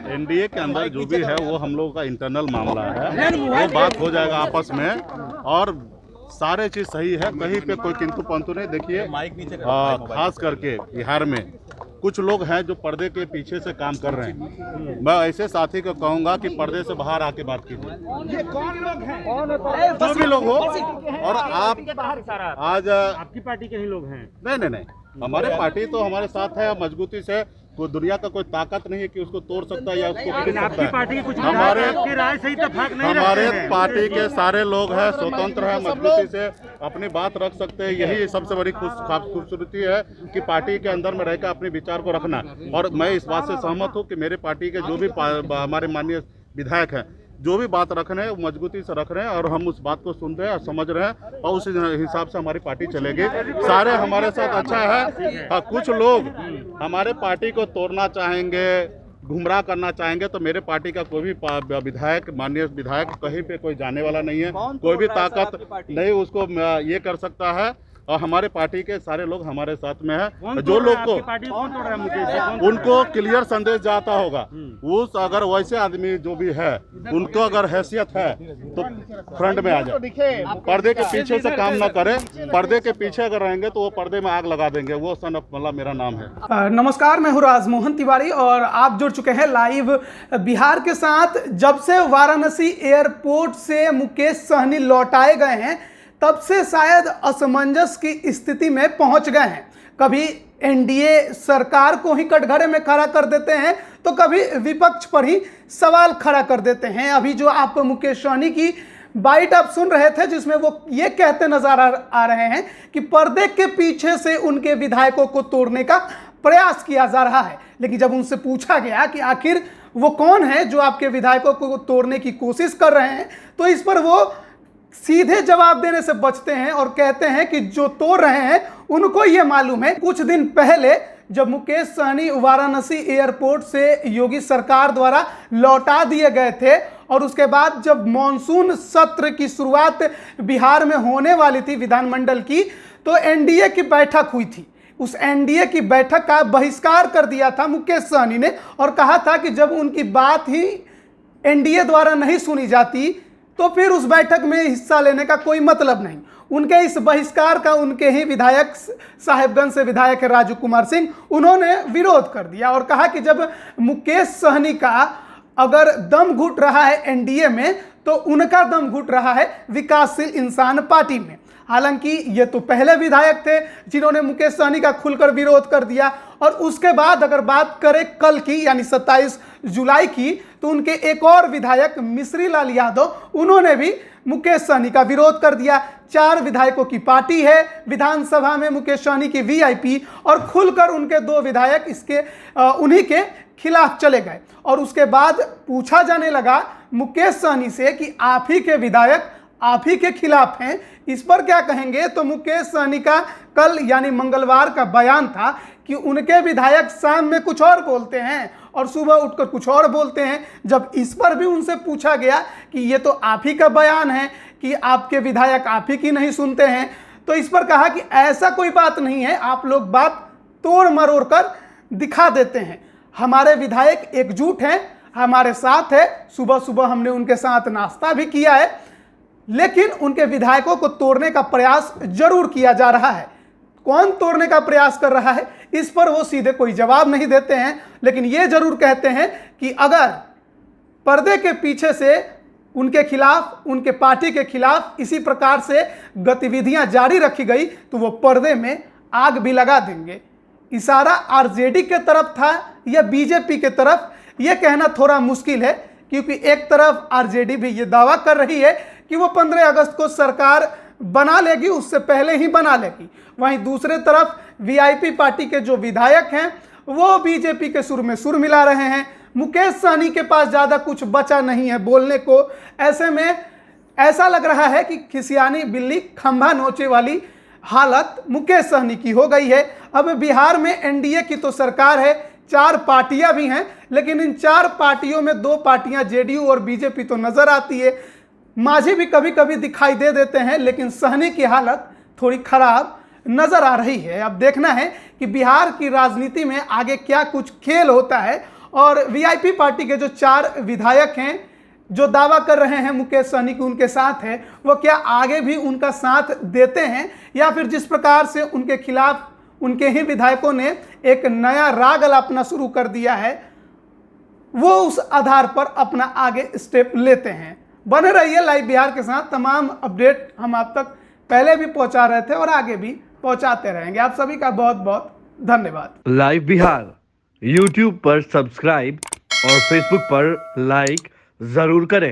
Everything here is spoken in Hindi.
एनडीए के अंदर जो भी है वो हम लोगों का इंटरनल मामला है, वो बात हो जाएगा आपस में और सारे चीज सही है, कहीं पे कोई किंतु परंतु नहीं। देखिए खास करके बिहार में कुछ लोग हैं जो पर्दे के पीछे से काम कर रहे हैं। मैं ऐसे साथी को कहूंगा कि पर्दे से बाहर आके बात कीजिए। ये कौन लोग हैं? जो भी लोग हो, और आप आज आपकी पार्टी के ही लोग हैं? नहीं, हमारे पार्टी तो हमारे साथ है मजबूती से। कोई दुनिया का कोई ताकत नहीं है कि उसको तोड़ सकता है या उसको खरीद सकता है। पार्टी कुछ हमारे राय से इत्तेफाक नहीं हमारे रखते हैं। पार्टी के सारे लोग हैं, स्वतंत्र हैं, मजबूती से अपनी बात रख सकते हैं। यही सबसे बड़ी खूबसूरती है कि पार्टी के अंदर में रहकर अपने विचार को रखना। और मैं इस बात से सहमत हूँ कि मेरे पार्टी के जो भी हमारे माननीय विधायक हैं, जो भी बात रख रहे हैं वो मजबूती से रख रहे हैं और हम उस बात को सुन रहे हैं और समझ रहे हैं और उस हिसाब से हमारी पार्टी चलेगी। सारे हमारे साथ अच्छा है। हाँ, कुछ लोग हमारे पार्टी को तोड़ना चाहेंगे, गुमराह करना चाहेंगे, तो मेरे पार्टी का कोई भी विधायक, माननीय विधायक कहीं पे कोई जाने वाला नहीं है। कोई भी ताकत नहीं उसको ये कर सकता है और हमारे पार्टी के सारे लोग हमारे साथ में है। जो लोग को उनको क्लियर संदेश जाता होगा, उस अगर वैसे आदमी जो भी है उनको अगर हैसियत है तो फ्रंट में आ जाए, पर्दे के पीछे से काम ना करे। पर्दे के पीछे अगर रहेंगे तो वो पर्दे में आग लगा देंगे। वो सन ऑफ मल्ला मेरा नाम है। नमस्कार, मैं हूँ राजमोहन तिवारी और आप जुड़ चुके हैं लाइव बिहार के साथ। जब से वाराणसी एयरपोर्ट से मुकेश सहनी लौटाए गए हैं तब से शायद असमंजस की स्थिति में पहुंच गए हैं। कभी एनडीए सरकार को ही कटघरे में खड़ा कर देते हैं तो कभी विपक्ष पर ही सवाल खड़ा कर देते हैं। अभी जो आप मुकेश सहनी की बाइट आप सुन रहे थे जिसमें वो ये कहते नजर आ रहे हैं कि पर्दे के पीछे से उनके विधायकों को तोड़ने का प्रयास किया जा रहा है। लेकिन जब उनसे पूछा गया कि आखिर वो कौन है जो आपके विधायकों को तोड़ने की कोशिश कर रहे हैं, तो इस पर वो सीधे जवाब देने से बचते हैं और कहते हैं कि जो तोड़ रहे हैं उनको ये मालूम है। कुछ दिन पहले जब मुकेश सहनी वाराणसी एयरपोर्ट से योगी सरकार द्वारा लौटा दिए गए थे और उसके बाद जब मॉनसून सत्र की शुरुआत बिहार में होने वाली थी विधानमंडल की, तो एनडीए की बैठक हुई थी। उस एनडीए की बैठक का बहिष्कार कर दिया था मुकेश सहनी ने और कहा था कि जब उनकी बात ही एनडीए द्वारा नहीं सुनी जाती तो फिर उस बैठक में हिस्सा लेने का कोई मतलब नहीं। उनके इस बहिष्कार का उनके ही विधायक साहेबगंज से विधायक राजू कुमार सिंह, उन्होंने विरोध कर दिया और कहा कि जब मुकेश सहनी का अगर दम घुट रहा है एनडीए में तो उनका दम घुट रहा है विकासशील इंसान पार्टी में। हालांकि ये तो पहले विधायक थे जिन्होंने मुकेश सहनी का खुलकर विरोध कर दिया और उसके बाद अगर बात करें कल की यानी 27 जुलाई की, तो उनके एक और विधायक मिश्री लाल यादव, उन्होंने भी मुकेश सहनी का विरोध कर दिया। 4 विधायकों की पार्टी है विधानसभा में मुकेश सहनी की वीआईपी, और खुलकर उनके 2 विधायक इसके उन्हीं के खिलाफ चले गए। और उसके बाद पूछा जाने लगा मुकेश सहनी से कि आप ही के विधायक आप ही के खिलाफ हैं, इस पर क्या कहेंगे? तो मुकेश सहनी का कल यानी मंगलवार का बयान था कि उनके विधायक शाम में कुछ और बोलते हैं और सुबह उठकर कुछ और बोलते हैं। जब इस पर भी उनसे पूछा गया कि ये तो आप ही का बयान है कि आपके विधायक आप ही की नहीं सुनते हैं, तो इस पर कहा कि ऐसा कोई बात नहीं है, आप लोग बात तोड़ मरोड़ कर दिखा देते हैं। हमारे विधायक एकजुट हैं, हमारे साथ है, सुबह सुबह हमने उनके साथ नाश्ता भी किया है, लेकिन उनके विधायकों को तोड़ने का प्रयास जरूर किया जा रहा है। कौन तोड़ने का प्रयास कर रहा है इस पर वो सीधे कोई जवाब नहीं देते हैं, लेकिन ये जरूर कहते हैं कि अगर पर्दे के पीछे से उनके खिलाफ, उनके पार्टी के खिलाफ इसी प्रकार से गतिविधियां जारी रखी गई तो वो पर्दे में आग भी लगा देंगे। इशारा आरजेडी के तरफ था या बीजेपी के तरफ, यह कहना थोड़ा मुश्किल है, क्योंकि एक तरफ आरजेडी भी ये दावा कर रही है कि वो 15 अगस्त को सरकार बना लेगी, उससे पहले ही बना लेगी। वहीं दूसरे तरफ वीआईपी पार्टी के जो विधायक हैं वो बीजेपी के सुर में सुर मिला रहे हैं। मुकेश सहनी के पास ज़्यादा कुछ बचा नहीं है बोलने को। ऐसे में ऐसा लग रहा है कि खिसियानी बिल्ली खंभा नोचे वाली हालत मुकेश सहनी की हो गई है। अब बिहार में एनडीए की तो सरकार है, 4 पार्टियां भी हैं, लेकिन इन 4 पार्टियों में 2 पार्टियां जेडीयू और बीजेपी तो नजर आती है, माझी भी कभी कभी दिखाई दे देते हैं, लेकिन सहनी की हालत थोड़ी खराब नजर आ रही है। अब देखना है कि बिहार की राजनीति में आगे क्या कुछ खेल होता है और वीआईपी पार्टी के जो 4 विधायक हैं जो दावा कर रहे हैं मुकेश सहनी की उनके साथ है, वो क्या आगे भी उनका साथ देते हैं या फिर जिस प्रकार से उनके खिलाफ उनके ही विधायकों ने एक नया राग अलापना शुरू कर दिया है, वो उस आधार पर अपना आगे स्टेप लेते हैं। बने रहिए लाइव बिहार के साथ। तमाम अपडेट हम आप तक पहले भी पहुंचा रहे थे और आगे भी पहुंचाते रहेंगे। आप सभी का बहुत बहुत धन्यवाद। लाइव बिहार यूट्यूब पर सब्सक्राइब और फेसबुक पर लाइक जरूर करें।